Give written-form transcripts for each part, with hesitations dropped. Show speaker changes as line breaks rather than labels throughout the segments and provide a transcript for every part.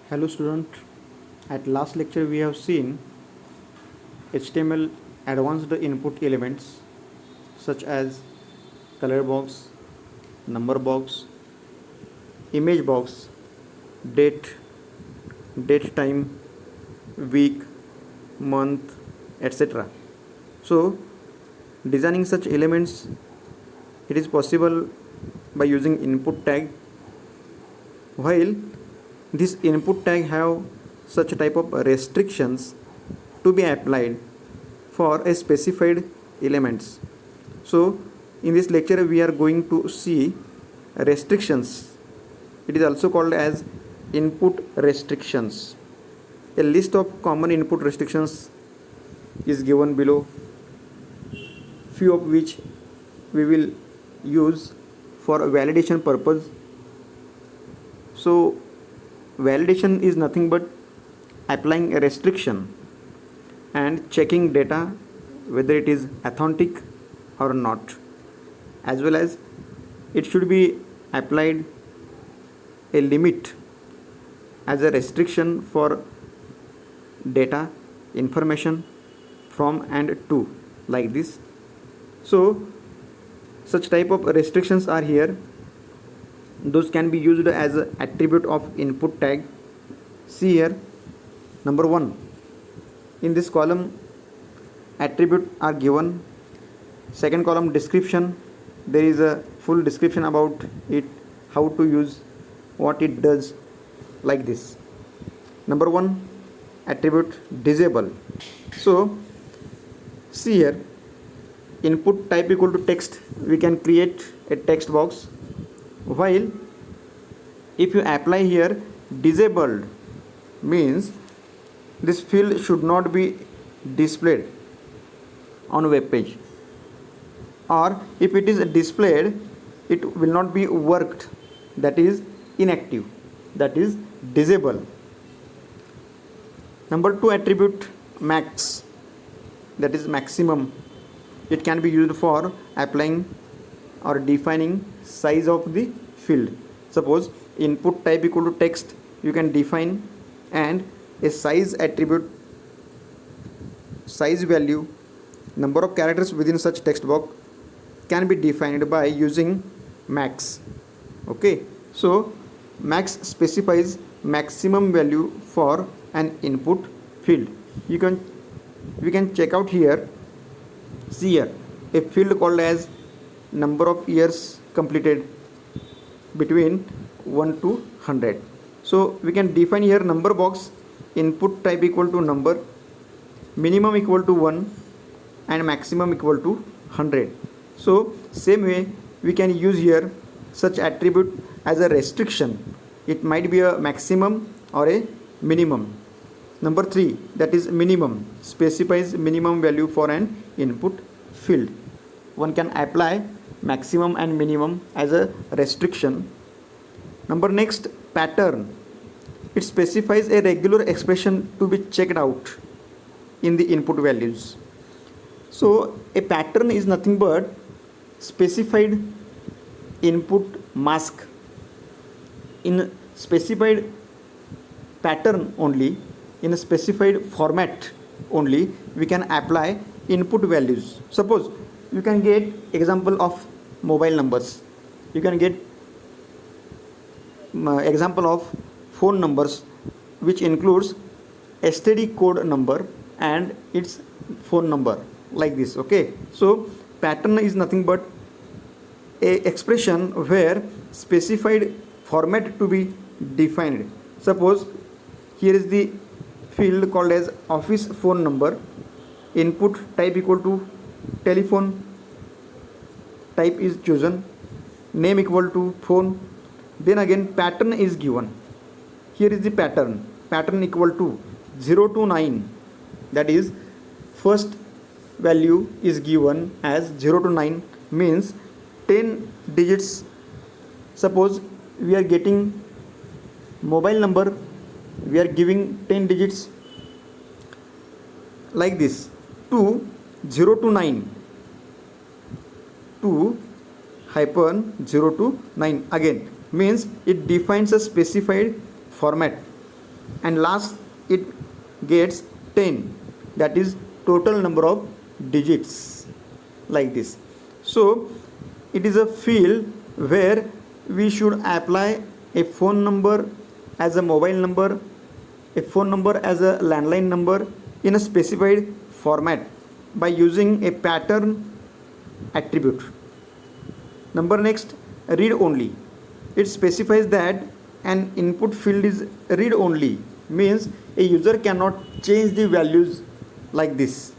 Hello student, at last lecture we have seen HTML advanced input elements such as color box, number box, image box, date, date time, week, month, etc. So designing such elements, it is possible by using input tag. While this input tag have such type of restrictions to be applied for a specified elements. So in this lecture we are going to see restrictions. It is also called as input restrictions. A list of common input restrictions is given below, few of which we will use for validation purpose. So validation is nothing but applying a restriction and checking data whether it is authentic or not, as well as it should be applied a limit as a restriction for data information from and to, like this. So such type of restrictions are here. Those can be used as an attribute of input tag. See here, number 1, in this column attribute are given. Second column description, there is a full description about it, how to use, what it does, like this. Number 1 attribute disable. So see here, input type equal to text, we can create a text box. While if you apply here disabled, means this field should not be displayed on web page, or if it is displayed it will not be worked, that is inactive, that is disable. Number 2 attribute max, that is maximum. It can be used for applying or defining size of the field. Suppose input type equal to text, you can define, and a size attribute, size value, number of characters within such text box can be defined by using max. Okay, so max specifies maximum value for an input field. We can check out here. See here, a field called as number of years completed between 1 to 100. So we can define here number box, input type equal to number, minimum equal to 1 and maximum equal to 100. So same way we can use here such attribute as a restriction. It might be a maximum or a minimum. Number 3, that is minimum, specifies minimum value for an input field. One can apply maximum and minimum as a restriction. Number next, pattern. It specifies a regular expression to be checked out in the input values. So a pattern is nothing but specified input mask. In specified pattern only, in a specified format only, we can apply input values. Suppose you can get example of mobile numbers, you can get example of phone numbers, which includes STD code number and its phone number, like this. Okay, so pattern is nothing but a expression where specified format to be defined. Suppose here is the field called as office phone number, input type equal to telephone, type is chosen, name equal to phone, then again pattern is given. Here is the pattern equal to 0 to 9, that is first value is given as 0 to 9, means 10 digits. Suppose we are getting mobile number, we are giving 10 digits, like this, to 0 to 9, to -0 to 9 again, means it defines a specified format and last it gets 10, that is total number of digits, like this. So it is a field where we should apply a phone number as a mobile number, a phone number as a landline number in a specified format by using a pattern attribute. Number next, read only. It specifies that an input field is read only, means a user cannot change the values like this.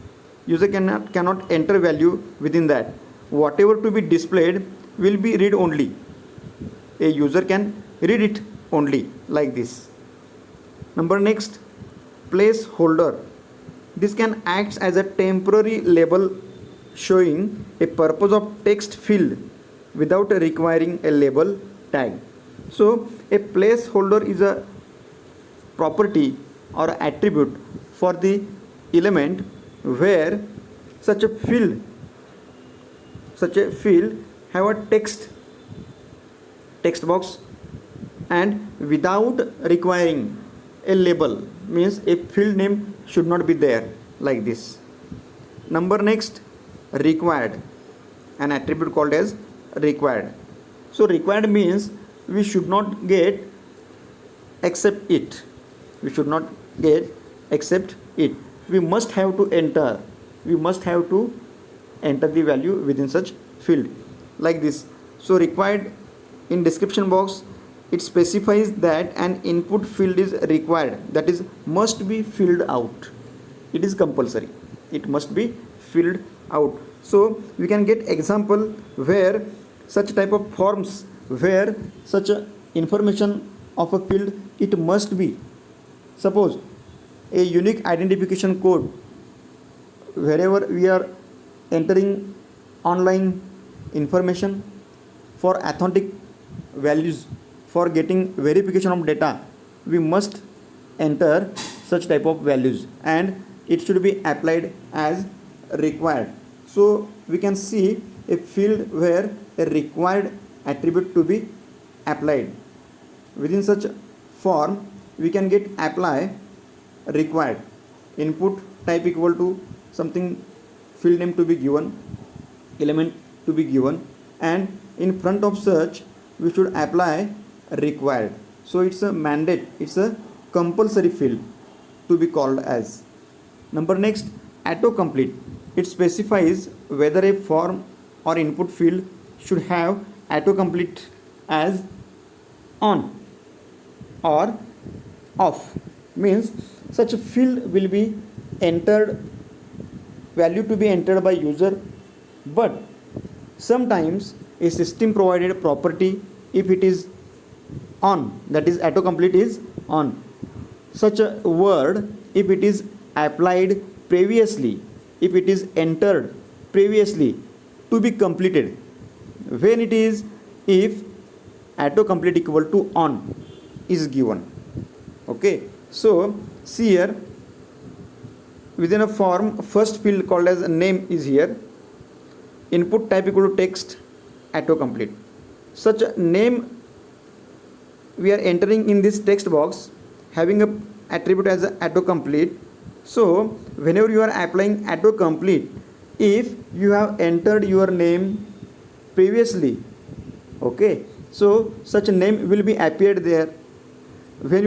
User cannot enter value within that. Whatever to be displayed will be read only. A user can read it only like this. Number next, placeholder. This can act as a temporary label showing a purpose of text field without requiring a label tag. So a placeholder is a property or attribute for the element where such a field have a text box and without requiring a label, means a field name should not be there like this. Number next, required, an attribute called as required. So required means we should not get except it. We should not get except it. We must have to enter. We must have to enter the value within such field like this. So required, in description box it specifies that an input field is required, that is must be filled out. It is compulsory. It must be filled out. So we can get example where such type of forms where such a information of a field it must be, suppose a unique identification code, wherever we are entering online information for authentic values, for getting verification of data, we must enter such type of values and it should be applied as required. So we can see a field where a required attribute to be applied. Within such form we can get apply required, input type equal to something, field name to be given, element to be given, and in front of search we should apply required. So it's a mandate, it's a compulsory field to be called as. Number next, autocomplete. It specifies whether a form or input field should have autocomplete as on or off, means such a field will be entered, value to be entered by user, but sometimes a system provided property, if it is on, that is autocomplete is on. Such a word, if it is applied previously, if it is entered previously to be completed, when it is, if autocomplete equal to on is given. Okay, so see here, within a form first field called as name is here, input type equal to text, autocomplete. Such a name we are entering in this text box having a attribute as a autocomplete. So whenever you are applying autocomplete, if you have entered your name previously, okay, so such a name will be appeared there. When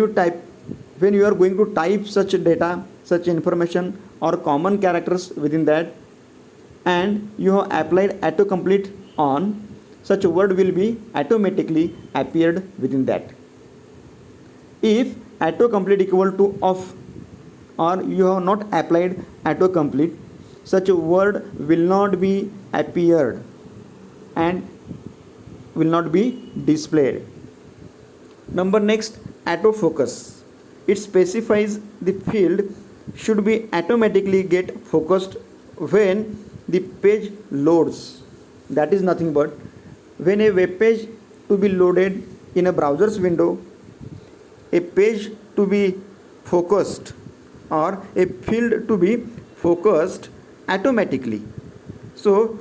you are going to type such data, such information or common characters within that, and you have applied autocomplete on, such a word will be automatically appeared within that. If autocomplete equal to off, or you have not applied autocomplete, such a word will not be appeared and will not be displayed. Number next, autofocus. It specifies the field should be automatically get focused when the page loads. That is nothing but when a web page to be loaded in a browser's window, a page to be focused or a field to be focused automatically. So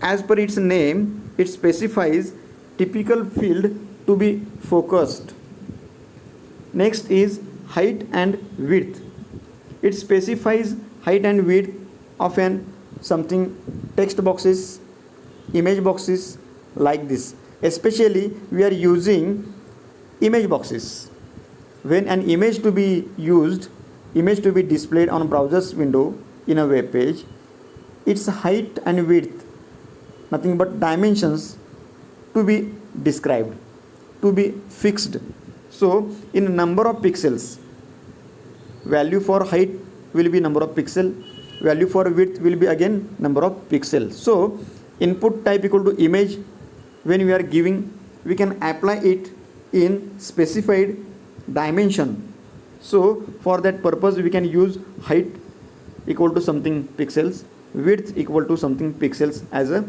as per its name, it specifies typical field to be focused. Next is height and width. It specifies height and width of an something text boxes, image boxes like this. Especially we are using image boxes. When an image to be used, image to be displayed on browser's window in a web page, its height and width, nothing but dimensions to be described, to be fixed. So in number of pixels, value for height will be number of pixel, value for width will be again number of pixel. So input type equal to image, when we are giving, we can apply it in specified dimension. So for that purpose we can use height equal to something pixels, width equal to something pixels as a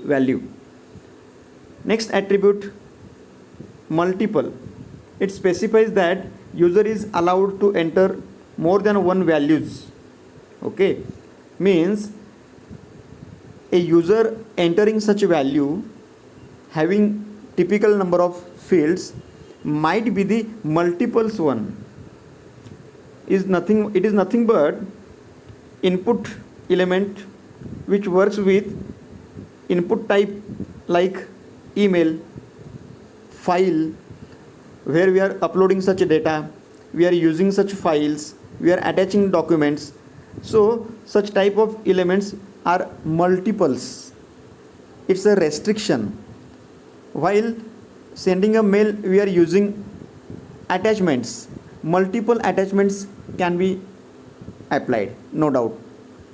value. Next attribute, multiple. It specifies that user is allowed to enter more than one values. Okay, means a user entering such a value having typical number of fields might be the multiples one. It is nothing but input element which works with input type like email, file, where we are uploading such data, we are using such files, we are attaching documents. So such type of elements are multiples. It's a restriction. While sending a mail we are using attachments. Multiple attachments can be applied, no doubt.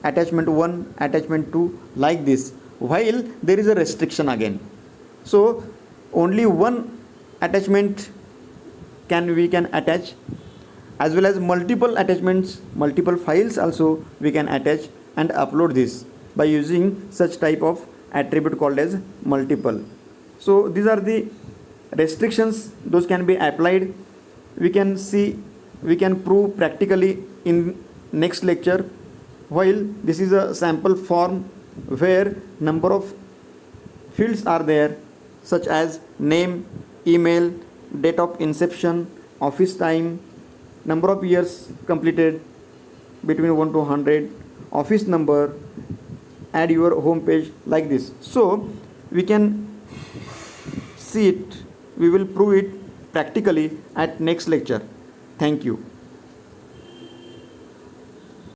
Attachment 1, attachment 2, like this. While there is a restriction again. So only one attachment we can attach, as well as multiple attachments, multiple files also we can attach and upload this by using such type of attribute called as multiple. So these are the restrictions, those can be applied. We can see, we can prove practically in next lecture. While this is a sample form where number of fields are there, such as name, email, date of inception, office time, number of years completed between 1 to 100, office number, add your home page, like this. So we can see it, we will prove it practically at next lecture. Thank you.